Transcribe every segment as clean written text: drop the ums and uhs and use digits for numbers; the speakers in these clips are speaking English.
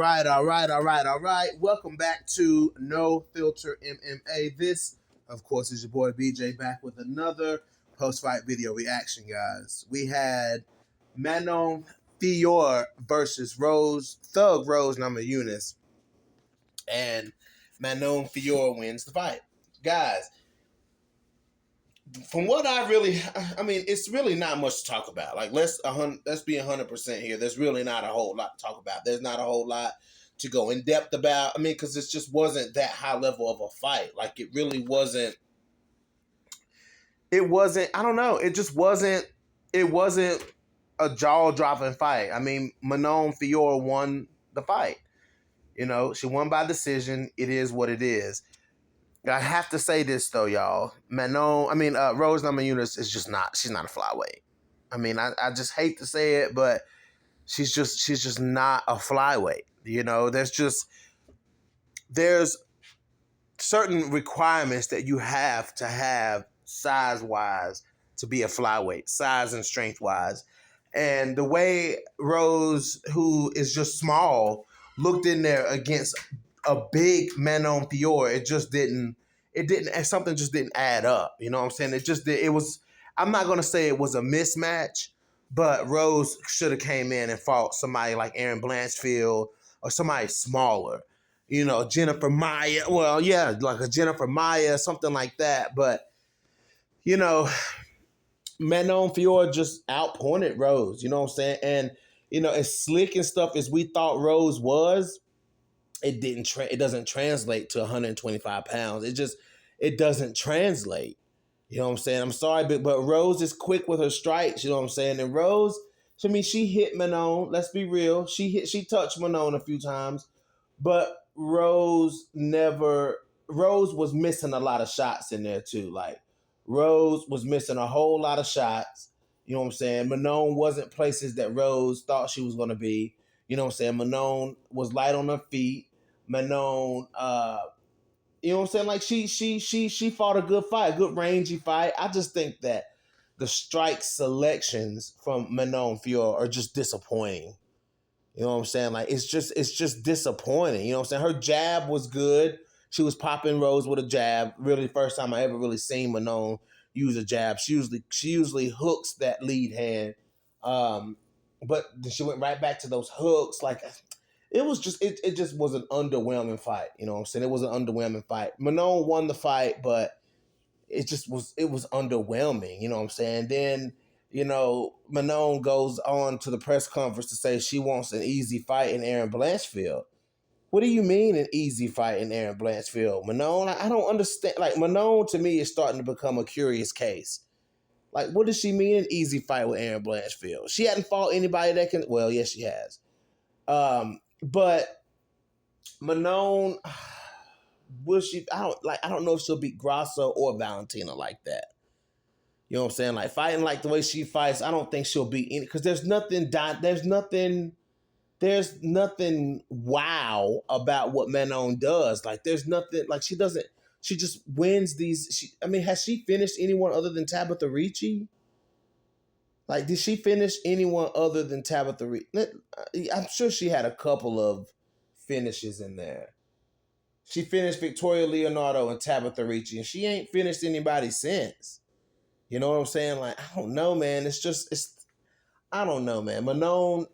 All right. Welcome back to No Filter MMA. This, of course, is your boy BJ back with another post-fight video reaction, guys. We had Manon Fiorot versus Thug Rose Namajunas, and Manon Fiorot wins the fight. Guys, from what I mean, it's really not much to talk about. Like, let's be 100% here. There's really not a whole lot to talk about. There's not a whole lot to go in depth about. I mean, because it just wasn't that high level of a fight. Like, it really wasn't. It wasn't. I don't know. It just wasn't. It wasn't a jaw dropping fight. I mean, Manon Fiorot won the fight. You know, she won by decision. It is what it is. I have to say this though, y'all. Rose Namajunas is just not. She's not a flyweight. I mean, I just hate to say it, but she's just not a flyweight. You know, there's certain requirements that you have to have size wise to be a flyweight, size and strength wise. And the way Rose, who is just small, looked in there against a big Manon Fiorot, something just didn't add up. You know what I'm saying? I'm not going to say it was a mismatch, but Rose should have came in and fought somebody like Erin Blanchfield or somebody smaller. You know, Jennifer Maia. Well, yeah, like a Jennifer Maia, something like that. But, you know, Manon Fiorot just outpointed Rose. You know what I'm saying? And, you know, as slick and stuff as we thought Rose was, it doesn't translate to 125 pounds. It doesn't translate. You know what I'm saying? I'm sorry, but Rose is quick with her strikes. You know what I'm saying? And Rose, I mean, she hit Manon. Let's be real. She touched Manon a few times, but Rose was missing a lot of shots in there too. Like, Rose was missing a whole lot of shots. You know what I'm saying? Manon wasn't places that Rose thought she was going to be. You know what I'm saying? Manon was light on her feet. Manon, you know what I'm saying? Like, she fought a good fight, a good rangy fight. I just think that the strike selections from Manon Fiorot are just disappointing. You know what I'm saying? Like, it's just disappointing. You know what I'm saying? Her jab was good. She was popping Rose with a jab. Really, first time I ever really seen Manon use a jab. She usually hooks that lead hand. But she went right back to those hooks. Like, it just was an underwhelming fight. You know what I'm saying? It was an underwhelming fight. Manon won the fight, but it was underwhelming. You know what I'm saying? Then, you know, Manon goes on to the press conference to say she wants an easy fight in Erin Blanchfield. What do you mean an easy fight in Erin Blanchfield? Manon, I don't understand. Like, Manon to me is starting to become a curious case. Like, what does she mean an easy fight with Erin Blanchfield? She hadn't fought anybody that can. Well, yes, she has. But Manon, will she? I don't know if she'll beat Grasso or Valentina like that. You know what I'm saying? Like, fighting like the way she fights, I don't think she'll beat any. Because there's nothing wow about what Manon does. Like, there's nothing, like, she just wins these. Has she finished anyone other than Tabitha Ricci? Like, did she finish anyone other than Tabitha Ricci? I'm sure she had a couple of finishes in there. She finished Victoria Leonardo and Tabitha Ricci, and she ain't finished anybody since. You know what I'm saying? Like, I don't know, man. I don't know, man. Manon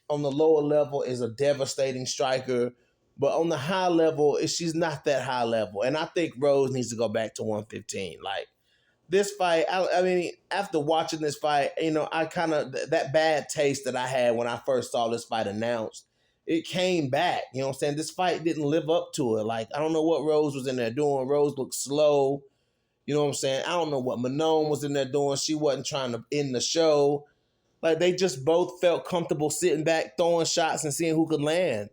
on the lower level is a devastating striker, but on the high level, she's not that high level. And I think Rose needs to go back to 115. Like, this fight, I mean, after watching this fight, you know, that bad taste that I had when I first saw this fight announced, it came back. You know what I'm saying? This fight didn't live up to it. Like, I don't know what Rose was in there doing. Rose looked slow. You know what I'm saying? I don't know what Manon was in there doing. She wasn't trying to end the show. Like, they just both felt comfortable sitting back, throwing shots and seeing who could land.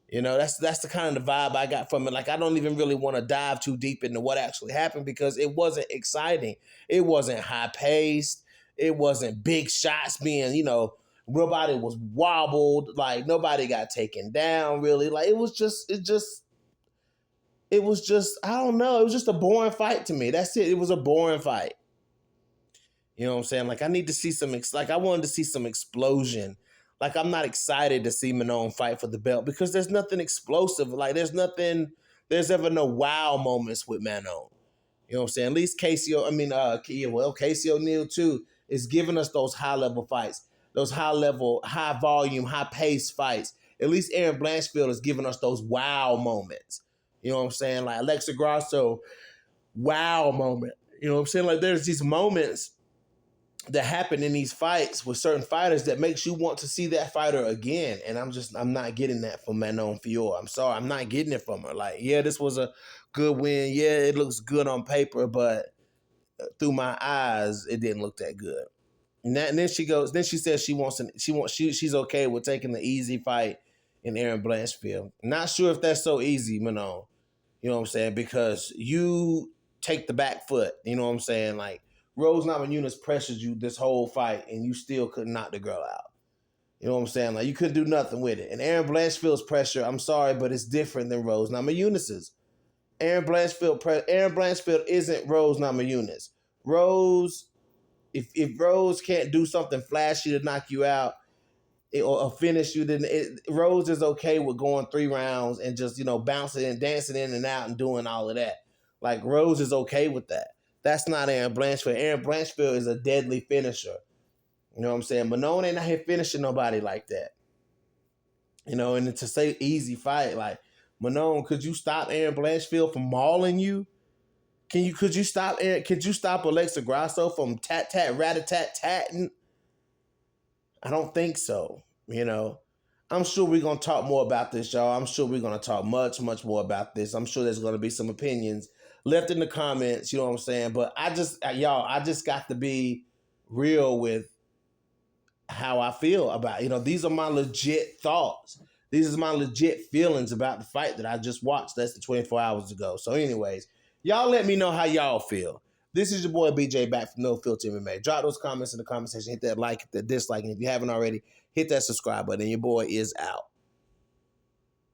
You know, that's the kind of the vibe I got from it. Like, I don't even really want to dive too deep into what actually happened because it wasn't exciting. It wasn't high-paced. It wasn't big shots being, you know, nobody was wobbled. Like, nobody got taken down, really. Like, it was just, I don't know. It was just a boring fight to me. That's it. It was a boring fight. You know what I'm saying? Like, I need to see I wanted to see some explosion. Like, I'm not excited to see Manon fight for the belt because there's nothing explosive. Like, there's ever no wow moments with Manon. You know what I'm saying? At least Casey O'Neill too is giving us those high level fights, those high level, high volume, high pace fights. At least Aaron Blanchfield is giving us those wow moments. You know what I'm saying? Like Alexa Grasso, wow moment. You know what I'm saying? Like there's these moments that happen in these fights with certain fighters that makes you want to see that fighter again. And I'm not getting that from Manon Fiorot. I'm sorry, I'm not getting it from her. Like, yeah, this was a good win. Yeah, it looks good on paper, but through my eyes, it didn't look that good. And then she goes. Then she says she's okay with taking the easy fight in Aaron Blanchfield. Not sure if that's so easy, Manon. You know what I'm saying? Because you take the back foot. You know what I'm saying? Like Rose Namajunas pressured you this whole fight, and you still couldn't knock the girl out. You know what I'm saying? Like you couldn't do nothing with it. And Aaron Blanchfield's pressure, I'm sorry, but it's different than Rose Namajunas'. Aaron Blanchfield isn't Rose Namajunas. Rose, if Rose can't do something flashy to knock you out or finish you, then Rose is okay with going 3 rounds and just bouncing and dancing in and out and doing all of that. Like Rose is okay with that. That's not Aaron Blanchfield. Aaron Blanchfield is a deadly finisher. You know what I'm saying? Manon ain't out here finishing nobody like that. And to say easy fight, like Manon, could you stop Aaron Blanchfield from mauling you? Could you stop Alexa Grasso from rat-a-tat-tatting? I don't think so. I'm sure we're gonna talk more about this, y'all. I'm sure we're gonna talk much, much more about this. I'm sure there's gonna be some opinions left in the comments, you know what I'm saying? But I just got to be real with how I feel about these are my legit thoughts. These are my legit feelings about the fight that I just watched less than 24 hours ago. So anyways, y'all let me know how y'all feel. This is your boy BJ back from No Filter MMA. Drop those comments in the comment section. Hit that like, hit that dislike. And if you haven't already, hit that subscribe button. And your boy is out.